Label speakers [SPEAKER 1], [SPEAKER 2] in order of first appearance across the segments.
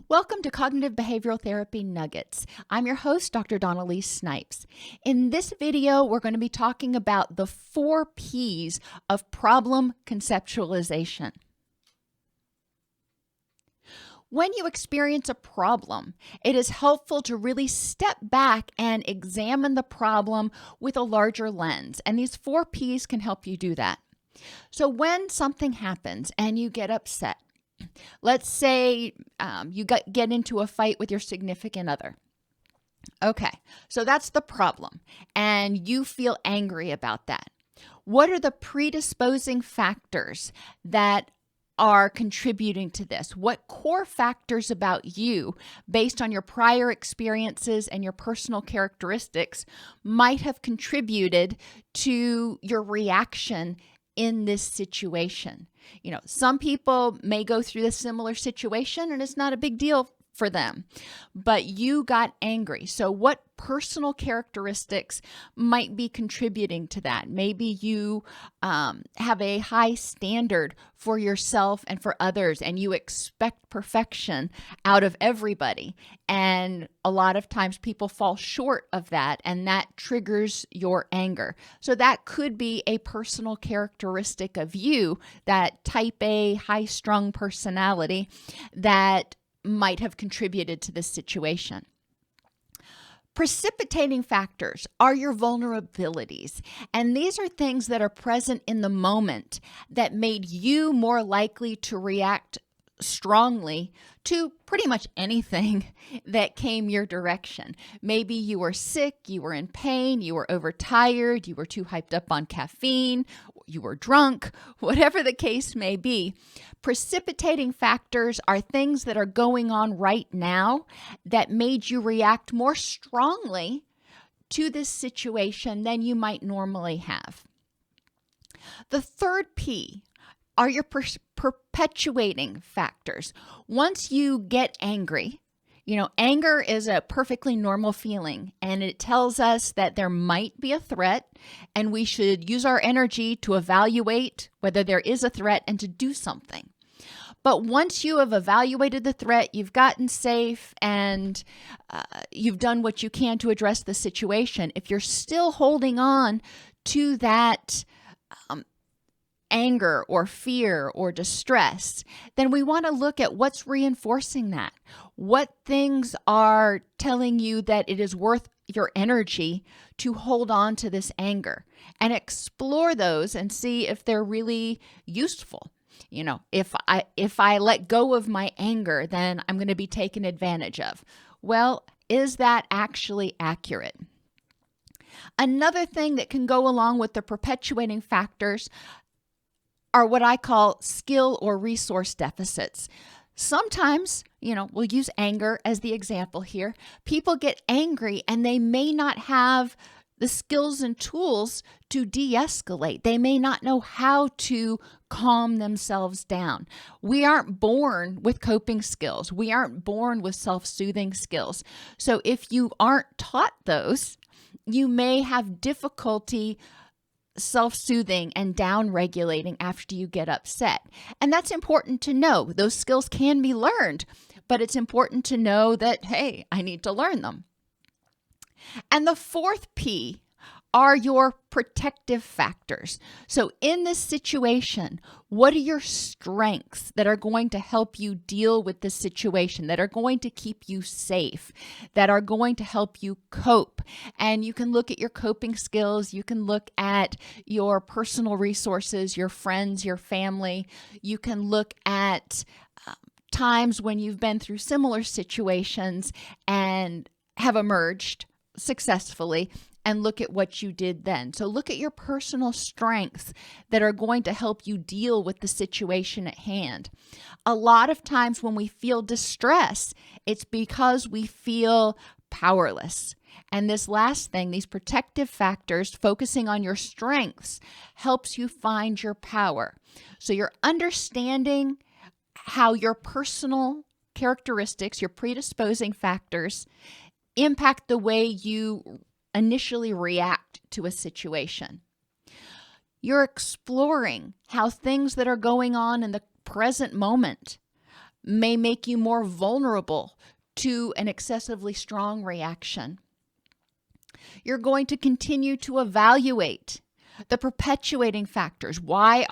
[SPEAKER 1] Welcome to Cognitive Behavioral Therapy Nuggets. I'm your host, Dr. Elise Snipes. In this video, we're going to be talking about the 4 P's of problem conceptualization. When you experience a problem, it is helpful to really step back and examine the problem with a larger lens, and these 4 P's can help you do that. So when something happens and you get upset, let's say you get into a fight with your significant other. Okay, so that's the problem, and you feel angry about that. What are the predisposing factors that are contributing to this? What core factors about you, based on your prior experiences and your personal characteristics, might have contributed to your reaction in this situation? You know, some people may go through a similar situation and it's not a big deal for them, but you got angry. So what personal characteristics might be contributing to that? Maybe you have a high standard for yourself and for others, and you expect perfection out of everybody. And a lot of times people fall short of that, and that triggers your anger. So that could be a personal characteristic of you, that type A high-strung personality that might have contributed to this situation. Precipitating factors are your vulnerabilities, and these are things that are present in the moment that made you more likely to react strongly to pretty much anything that came your direction. Maybe you were sick, you were in pain, you were overtired, you were too hyped up on caffeine, you were drunk, whatever the case may be. Precipitating factors are things that are going on right now that made you react more strongly to this situation than you might normally have. The third P are your perpetuating factors. Once you get angry, anger is a perfectly normal feeling, and it tells us that there might be a threat, and we should use our energy to evaluate whether there is a threat and to do something. But once you have evaluated the threat, you've gotten safe, and you've done what you can to address the situation, if you're still holding on to that anger or fear or distress, then we want to look at what's reinforcing that. What things are telling you that it is worth your energy to hold on to this anger, and explore those and see if they're really useful. If I let go of my anger, then I'm going to be taken advantage of. Well, is that actually accurate? Another thing that can go along with the perpetuating factors are what I call skill or resource deficits. Sometimes, we'll use anger as the example here. People get angry and they may not have the skills and tools to de-escalate. They may not know how to calm themselves down. We aren't born with coping skills. We aren't born with self-soothing skills. So if you aren't taught those, you may have difficulty self-soothing and down-regulating after you get upset. And that's important to know. Those skills can be learned, but it's important to know that, hey, I need to learn them. And the fourth P are your protective factors. So in this situation, what are your strengths that are going to help you deal with the situation, that are going to keep you safe, that are going to help you cope? And you can look at your coping skills, you can look at your personal resources, your friends, your family. You can look at times when you've been through similar situations and have emerged successfully, and look at what you did then. So look at your personal strengths that are going to help you deal with the situation at hand. A lot of times when we feel distress, it's because we feel powerless. And this last thing, these protective factors, focusing on your strengths, helps you find your power. So you're understanding how your personal characteristics, your predisposing factors, impact the way you initially react to a situation. You're exploring how things that are going on in the present moment may make you more vulnerable to an excessively strong reaction. You're going to continue to evaluate the perpetuating factors. Why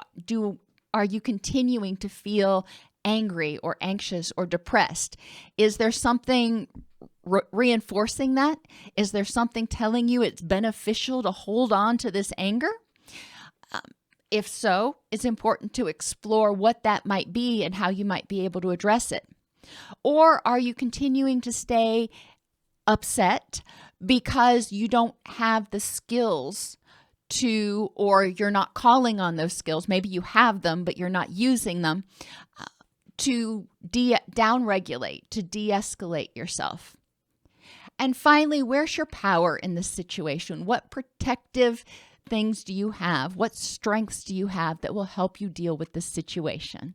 [SPEAKER 1] are you continuing to feel angry or anxious or depressed? Is there something reinforcing that? Is there something telling you it's beneficial to hold on to this anger? If so, it's important to explore what that might be and how you might be able to address it. Or are you continuing to stay upset because you don't have the skills to, or you're not calling on those skills? Maybe you have them, but you're not using them to downregulate, to de-escalate yourself. And finally, where's your power in this situation? What protective things do you have? What strengths do you have that will help you deal with this situation?